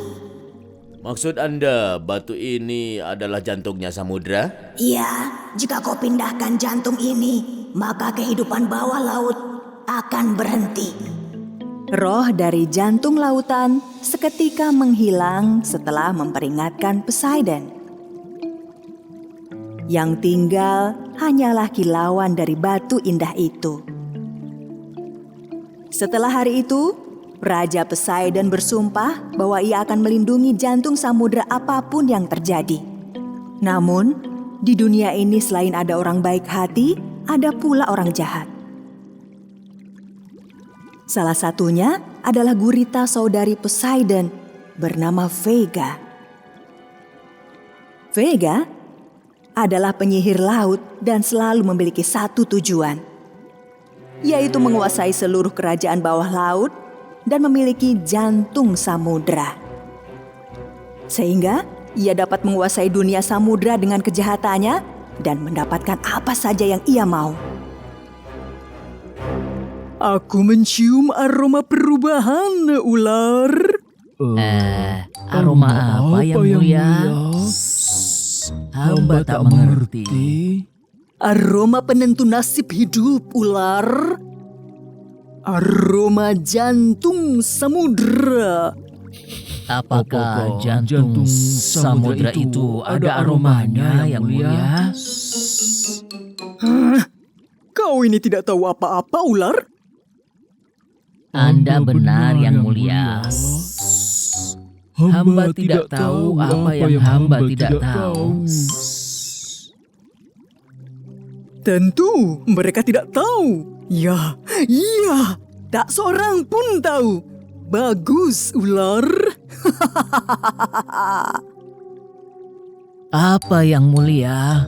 Maksud Anda batu ini adalah jantungnya samudra? Iya, jika kau pindahkan jantung ini, maka kehidupan bawah laut akan berhenti. Roh dari jantung lautan seketika menghilang setelah memperingatkan Poseidon. Yang tinggal hanyalah kilauan dari batu indah itu. Setelah hari itu, Raja Poseidon bersumpah bahwa ia akan melindungi jantung samudra apapun yang terjadi. Namun, di dunia ini selain ada orang baik hati, ada pula orang jahat. Salah satunya adalah gurita saudari Poseidon bernama Vega. Vega adalah penyihir laut dan selalu memiliki satu tujuan, yaitu menguasai seluruh kerajaan bawah laut dan memiliki jantung samudra. Sehingga ia dapat menguasai dunia samudra dengan kejahatannya dan mendapatkan apa saja yang ia mau. Aku mencium aroma perubahan, ular. Aroma apa yang mulia? Hamba tak mengerti. Aroma penentu nasib hidup, ular. Aroma jantung samudra. Apakah jantung samudra itu ada aromanya yang mulia? Kau Kau ini tidak tahu apa-apa, ular? Anda benar, Yang Mulia. Hamba tidak tahu apa yang hamba tidak tahu. Tentu, mereka tidak tahu. Ya, iya, tak seorang pun tahu. Bagus, ular. Apa Yang Mulia?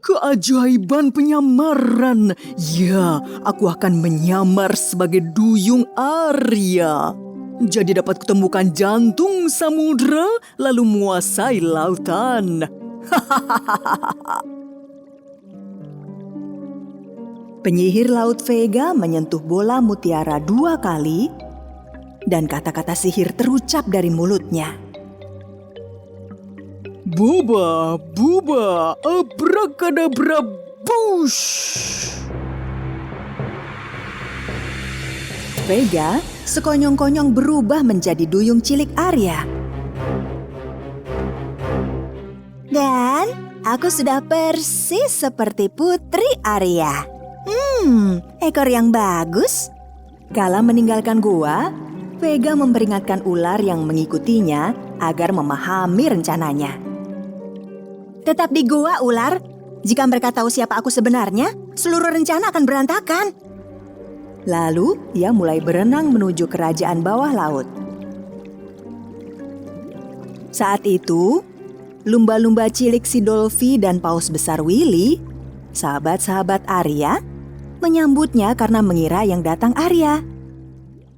Keajaiban penyamaran. Ya, aku akan menyamar sebagai duyung Arya. Jadi dapat kutemukan jantung samudra lalu menguasai lautan. Penyihir laut Vega menyentuh bola mutiara 2 kali dan kata-kata sihir terucap dari mulutnya. Buba, buba, abrakadabra, bush. Vega sekonyong-konyong berubah menjadi duyung cilik Arya. Dan aku sudah persis seperti Putri Arya. Ekor yang bagus. Kala meninggalkan gua, Vega memperingatkan ular yang mengikutinya agar memahami rencananya. Tetap di gua, ular. Jika mereka tahu siapa aku sebenarnya, seluruh rencana akan berantakan. Lalu ia mulai berenang menuju kerajaan bawah laut. Saat itu, lumba-lumba cilik si Dolphy dan paus besar Willy, sahabat-sahabat Arya, menyambutnya karena mengira yang datang Arya.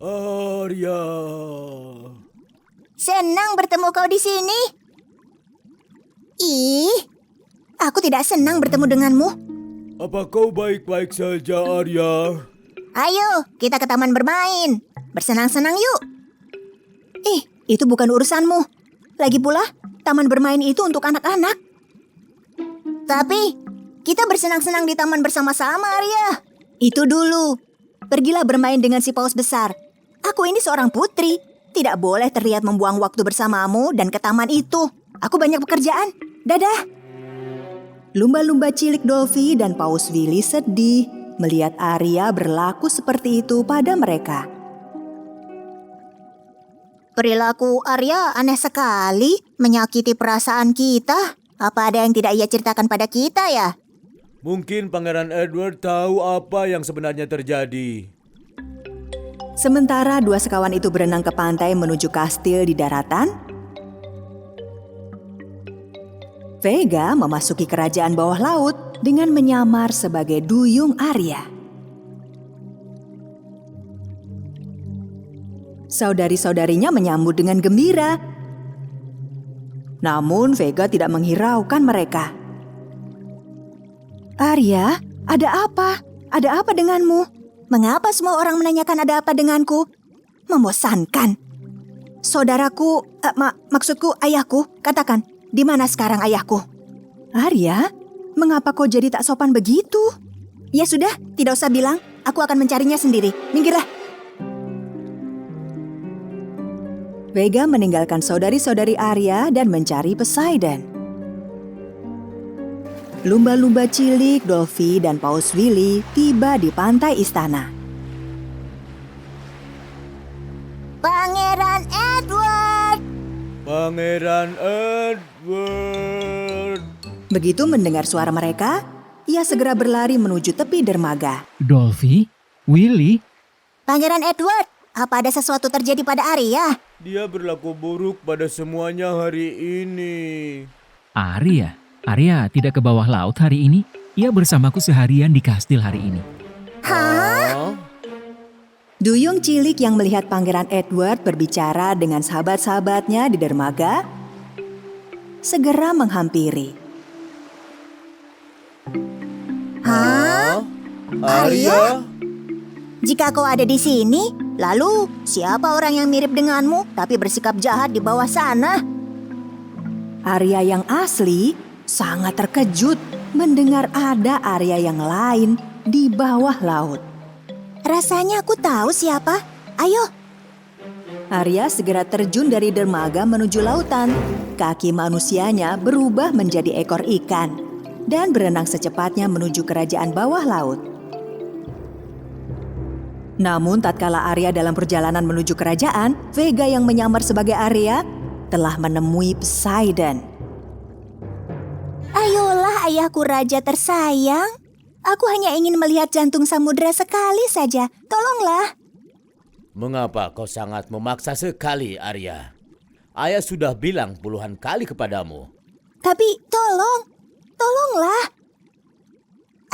Arya. Senang bertemu kau di sini. Ih, aku tidak senang bertemu denganmu. Apa kau baik-baik saja, Arya? Ayo, kita ke taman bermain. Bersenang-senang yuk. Itu bukan urusanmu. Lagi pula, taman bermain itu untuk anak-anak. Tapi, kita bersenang-senang di taman bersama-sama, Arya. Itu dulu. Pergilah bermain dengan si paus besar. Aku ini seorang putri. Tidak boleh terlihat membuang waktu bersamamu dan ke taman itu. Aku banyak pekerjaan. Dadah. Lumba-lumba cilik Dolphy dan paus Willy sedih melihat Arya berlaku seperti itu pada mereka. Perilaku Arya aneh sekali, menyakiti perasaan kita. Apa ada yang tidak ia ceritakan pada kita ya? Mungkin Pangeran Edward tahu apa yang sebenarnya terjadi. Sementara 2 sekawan itu berenang ke pantai menuju kastil di daratan, Vega memasuki kerajaan bawah laut dengan menyamar sebagai duyung Arya. Saudari-saudarinya menyambut dengan gembira. Namun Vega tidak menghiraukan mereka. Arya, ada apa? Ada apa denganmu? Mengapa semua orang menanyakan ada apa denganku? Membosankan. Saudaraku, maksudku ayahku, katakan, di mana sekarang ayahku? Arya, mengapa kau jadi tak sopan begitu? Ya sudah, tidak usah bilang, aku akan mencarinya sendiri. Minggirlah. Vega meninggalkan saudari-saudari Arya dan mencari Poseidon. Lumba-lumba cilik, Dolphy, dan paus Willy tiba di pantai istana. Pangeran Edward! Pangeran Edward. Begitu mendengar suara mereka, ia segera berlari menuju tepi dermaga. Dolphy? Willy? Pangeran Edward, apa ada sesuatu terjadi pada Arya? Dia berlaku buruk pada semuanya hari ini. Arya? Arya tidak ke bawah laut hari ini. Ia bersamaku seharian di kastil hari ini. Hah? Duyung cilik yang melihat Pangeran Edward berbicara dengan sahabat-sahabatnya di dermaga segera menghampiri. Hah? Arya? Jika kau ada di sini, lalu siapa orang yang mirip denganmu tapi bersikap jahat di bawah sana? Arya yang asli sangat terkejut mendengar ada Arya yang lain di bawah laut. Rasanya aku tahu siapa. Ayo. Arya segera terjun dari dermaga menuju lautan. Kaki manusianya berubah menjadi ekor ikan. dan berenang secepatnya menuju kerajaan bawah laut. Namun tatkala Arya dalam perjalanan menuju kerajaan, Vega yang menyamar sebagai Arya telah menemui Poseidon. Ayolah ayahku raja tersayang. Aku hanya ingin melihat jantung samudra sekali saja. Tolonglah. Mengapa kau sangat memaksa sekali, Arya? Ayah sudah bilang puluhan kali kepadamu. Tapi tolonglah.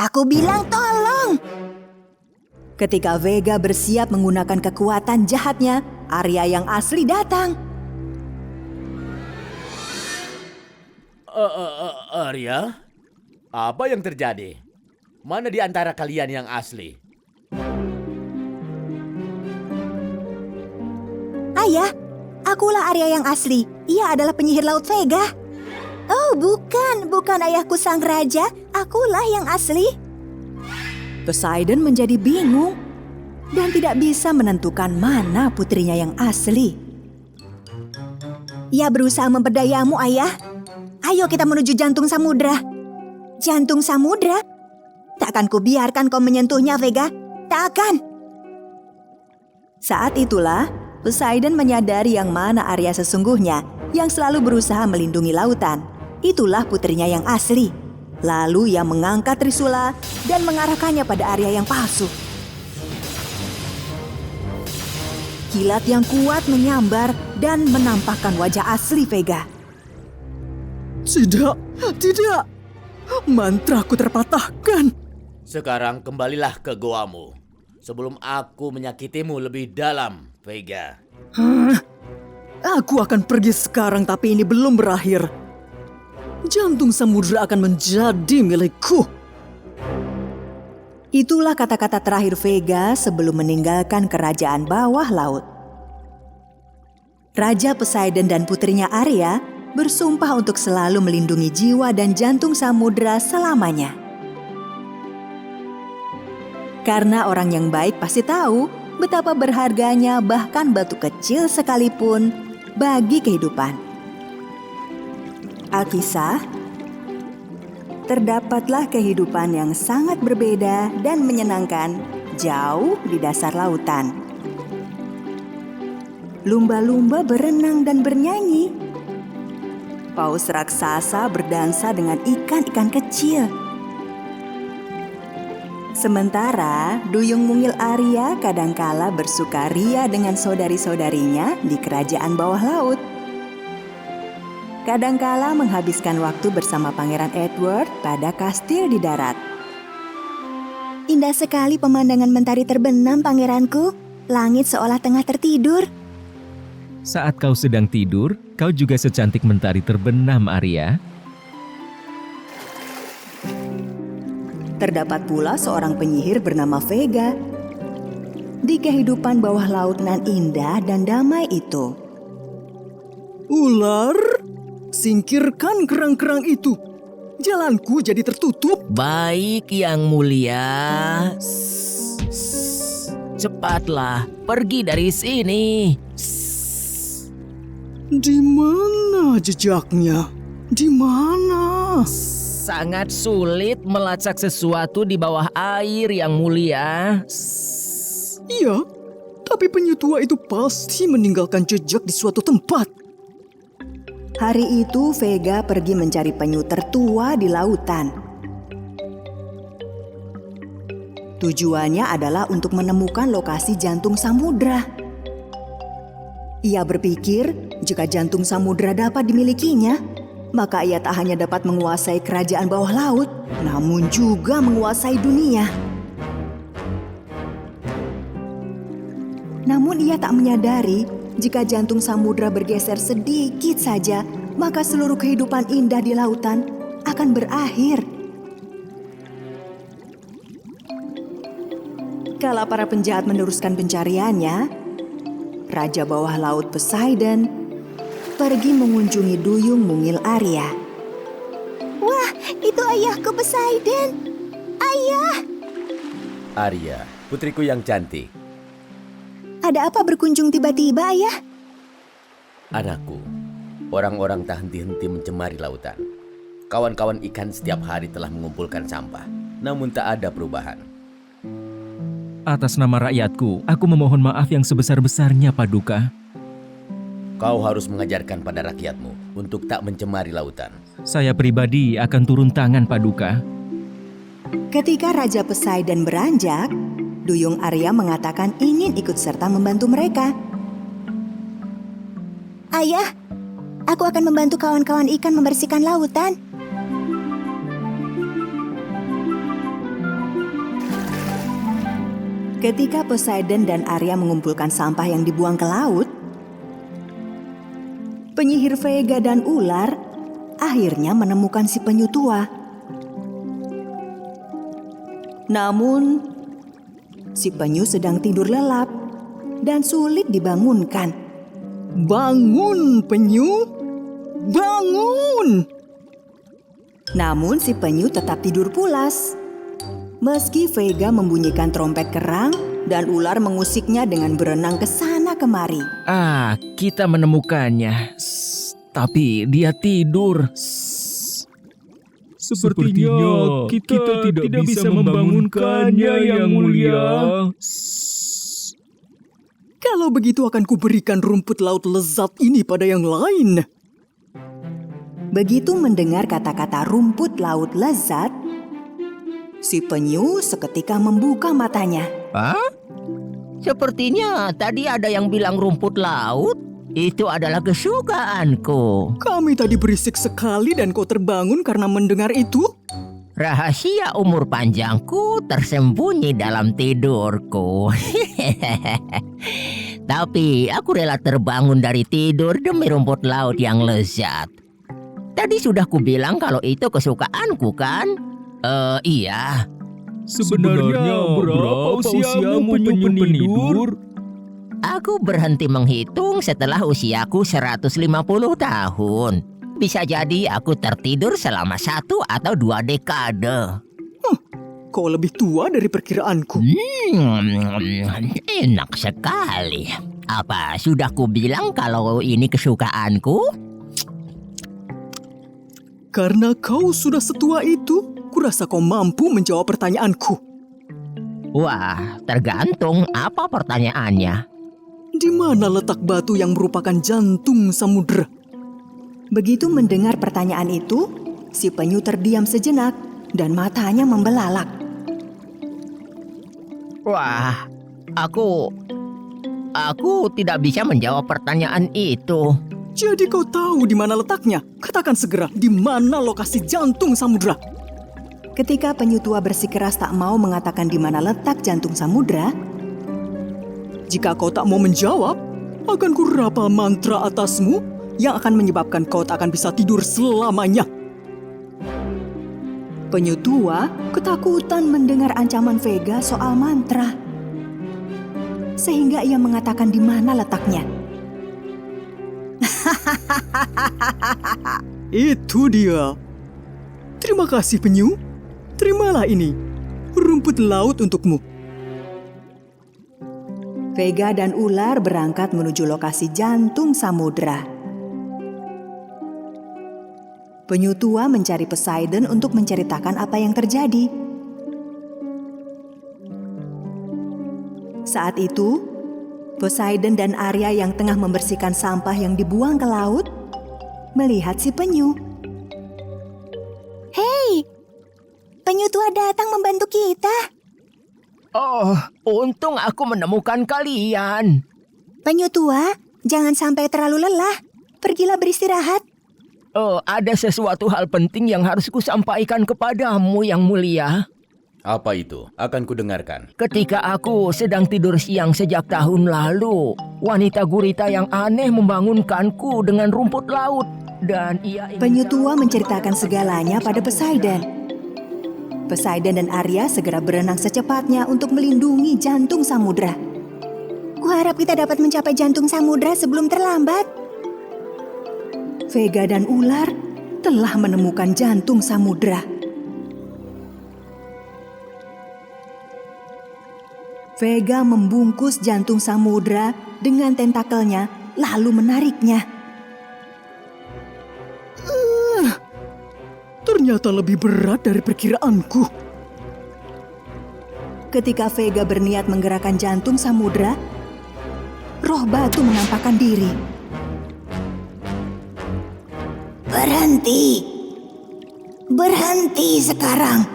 Aku bilang tolong. Ketika Vega bersiap menggunakan kekuatan jahatnya, Arya yang asli datang. Arya? Apa yang terjadi? Mana di antara kalian yang asli? Ayah, akulah Arya yang asli. Ia adalah penyihir laut Vega. Oh, bukan ayahku sang raja. Akulah yang asli. Poseidon menjadi bingung dan tidak bisa menentukan mana putrinya yang asli. Ia berusaha memperdayamu, ayah. Ayo kita menuju jantung samudra. Jantung samudra? Takkan kubiarkan kau menyentuhnya, Vega. Takkan. Saat itulah, Poseidon menyadari yang mana Arya sesungguhnya yang selalu berusaha melindungi lautan. Itulah putrinya yang asli. Lalu ia mengangkat trisula dan mengarahkannya pada Arya yang palsu. Kilat yang kuat menyambar dan menampakkan wajah asli Vega. Tidak. Mantraku terpatahkan. Sekarang kembalilah ke goamu. Sebelum aku menyakitimu lebih dalam, Vega. Aku akan pergi sekarang, tapi ini belum berakhir. Jantung samudra akan menjadi milikku. Itulah kata-kata terakhir Vega sebelum meninggalkan kerajaan bawah laut. Raja Poseidon dan putrinya Arya bersumpah untuk selalu melindungi jiwa dan jantung samudra selamanya. Karena orang yang baik pasti tahu betapa berharganya bahkan batu kecil sekalipun bagi kehidupan. Alkisah, terdapatlah kehidupan yang sangat berbeda dan menyenangkan jauh di dasar lautan. Lumba-lumba berenang dan bernyanyi. Paus raksasa berdansa dengan ikan-ikan kecil. Sementara duyung mungil Arya kadangkala bersukaria dengan saudari-saudarinya di kerajaan bawah laut. Kadangkala menghabiskan waktu bersama Pangeran Edward pada kastil di darat. Indah sekali pemandangan mentari terbenam, pangeranku. Langit seolah tengah tertidur. Saat kau sedang tidur, kau juga secantik mentari terbenam, Arya. Terdapat pula seorang penyihir bernama Vega. Di kehidupan bawah laut nan indah dan damai itu. Ular, singkirkan kerang-kerang itu. Jalanku jadi tertutup. Baik, Yang Mulia. Cepatlah, pergi dari sini. Di mana jejaknya? Di mana? Sangat sulit melacak sesuatu di bawah air, Yang Mulia. Iya, tapi penyu tua itu pasti meninggalkan jejak di suatu tempat. Hari itu Vega pergi mencari penyu tertua di lautan. Tujuannya adalah untuk menemukan lokasi jantung samudra. Ia berpikir jika jantung samudra dapat dimilikinya, maka ia tak hanya dapat menguasai kerajaan bawah laut, namun juga menguasai dunia. Namun ia tak menyadari jika jantung samudra bergeser sedikit saja, maka seluruh kehidupan indah di lautan akan berakhir. Kala para penjahat meneruskan pencariannya, Raja bawah laut Poseidon pergi mengunjungi duyung mungil Arya. Wah, itu ayahku Poseidon. Ayah! Arya, putriku yang cantik. Ada apa berkunjung tiba-tiba, ayah? Anakku, orang-orang tak henti-henti mencemari lautan. Kawan-kawan ikan setiap hari telah mengumpulkan sampah, namun tak ada perubahan. Atas nama rakyatku, aku memohon maaf yang sebesar-besarnya, Paduka. Kau harus mengajarkan pada rakyatmu untuk tak mencemari lautan. Saya pribadi akan turun tangan, Paduka. Ketika Raja Poseidon beranjak, Duyung Arya mengatakan ingin ikut serta membantu mereka. Ayah, aku akan membantu kawan-kawan ikan membersihkan lautan. Ketika Poseidon dan Arya mengumpulkan sampah yang dibuang ke laut, penyihir Vega dan ular akhirnya menemukan si penyu tua. Namun, si penyu sedang tidur lelap dan sulit dibangunkan. Bangun, penyu! Bangun! Namun si penyu tetap tidur pulas. Meski Vega membunyikan trompet kerang dan ular mengusiknya dengan berenang ke sana kemari. Kita menemukannya. Tapi dia tidur. Sepertinya kita tidak bisa membangunkannya, Yang Mulia. Kalau begitu akan kuberikan rumput laut lezat ini pada yang lain. Begitu mendengar kata-kata rumput laut lezat, si penyu seketika membuka matanya. Sepertinya tadi ada yang bilang rumput laut. Itu adalah kesukaanku. Kami tadi berisik sekali dan kau terbangun karena mendengar itu? Rahasia umur panjangku tersembunyi dalam tidurku. Tapi aku rela terbangun dari tidur demi rumput laut yang lezat. Tadi sudah kubilang kalau itu kesukaanku, kan? Iya. Sebenarnya berapa usiamu, penyu penidur? Aku berhenti menghitung setelah usiaku 150 tahun. Bisa jadi aku tertidur selama 1 atau 2 dekade. Kau lebih tua dari perkiraanku. Enak sekali. Apa sudah kubilang kalau ini kesukaanku? Karena kau sudah setua itu, kurasa kau mampu menjawab pertanyaanku. Wah, tergantung apa pertanyaannya. Di mana letak batu yang merupakan jantung samudera? Begitu mendengar pertanyaan itu, si penyu terdiam sejenak dan matanya membelalak. Wah, aku tidak bisa menjawab pertanyaan itu. Jadi kau tahu di mana letaknya? Katakan segera, di mana lokasi jantung samudera? Ketika penyu tua bersikeras tak mau mengatakan di mana letak jantung samudera, jika kau tak mau menjawab, akan kurapal mantra atasmu yang akan menyebabkan kau tak akan bisa tidur selamanya. penyu tua ketakutan mendengar ancaman Vega soal mantra. Sehingga ia mengatakan di mana letaknya. Itu dia. Terima kasih penyu. Terimalah ini, rumput laut untukmu. Vega dan ular berangkat menuju lokasi jantung samudera. Penyu tua mencari Poseidon untuk menceritakan apa yang terjadi. Saat itu, Poseidon dan Arya yang tengah membersihkan sampah yang dibuang ke laut melihat si penyu. Hei, penyu tua datang membantu kita. Oh, untung aku menemukan kalian. Penyu tua, jangan sampai terlalu lelah. Pergilah beristirahat. Oh, ada sesuatu hal penting yang harus kusampaikan kepadamu, Yang Mulia. Apa itu? Akan kudengarkan. Ketika aku sedang tidur siang sejak tahun lalu, wanita gurita yang aneh membangunkanku dengan rumput laut. Dan ia ingin... Penyu tua menceritakan segalanya pada Poseidon. Poseidon dan Arya segera berenang secepatnya untuk melindungi jantung samudera. Kuharap kita dapat mencapai jantung samudera sebelum terlambat. Vega dan ular telah menemukan jantung samudera. Vega membungkus jantung samudera dengan tentakelnya lalu menariknya. Ternyata lebih berat dari perkiraanku. Ketika Vega berniat menggerakkan jantung samudra, roh batu menampakkan diri. Berhenti. Berhenti sekarang.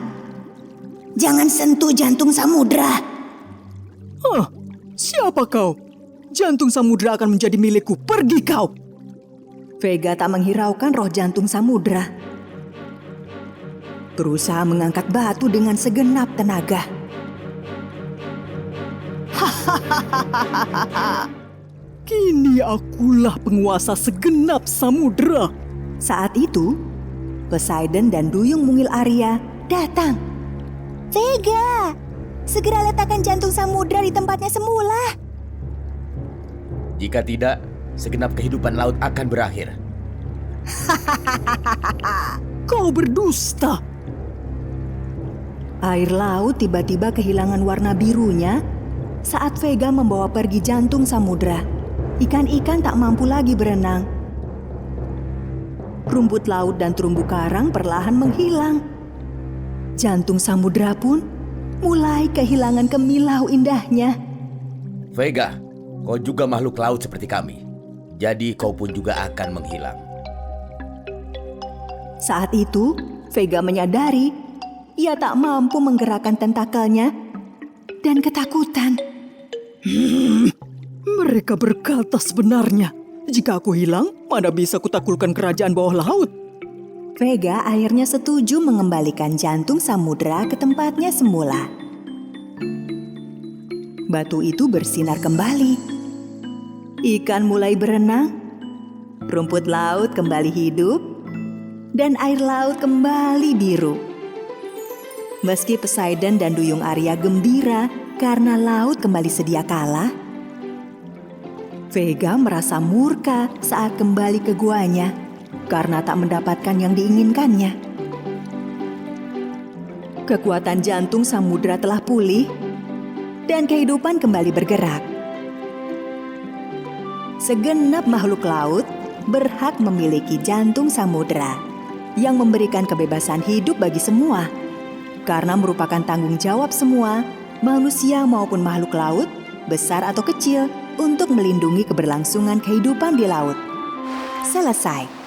Jangan sentuh jantung samudra. Hah, siapa kau? Jantung samudra akan menjadi milikku. Pergi kau! Vega tak menghiraukan roh jantung samudra. Berusaha mengangkat batu dengan segenap tenaga. Kini akulah penguasa segenap samudra. Saat itu, Poseidon dan duyung mungil Arya datang. Vega, segera letakkan jantung samudra di tempatnya semula. Jika tidak, segenap kehidupan laut akan berakhir. Kau berdusta. Air laut tiba-tiba kehilangan warna birunya saat Vega membawa pergi jantung samudra. Ikan-ikan tak mampu lagi berenang. Rumput laut dan terumbu karang perlahan menghilang. Jantung samudra pun mulai kehilangan kemilau indahnya. Vega, kau juga makhluk laut seperti kami. Jadi kau pun juga akan menghilang. Saat itu, Vega menyadari ia tak mampu menggerakkan tentakelnya dan ketakutan. Mereka berkata sebenarnya. Jika aku hilang, mana bisa kutaklukkan kerajaan bawah laut? Vega akhirnya setuju mengembalikan jantung samudra ke tempatnya semula. Batu itu bersinar kembali. Ikan mulai berenang, rumput laut kembali hidup, dan air laut kembali biru. Meski Poseidon dan duyung Arya gembira karena laut kembali sedia kala, Vega merasa murka saat kembali ke guanya karena tak mendapatkan yang diinginkannya. Kekuatan jantung samudra telah pulih dan kehidupan kembali bergerak. Segenap makhluk laut berhak memiliki jantung samudra yang memberikan kebebasan hidup bagi semua, karena merupakan tanggung jawab semua, manusia maupun makhluk laut, besar atau kecil, untuk melindungi keberlangsungan kehidupan di laut. Selesai.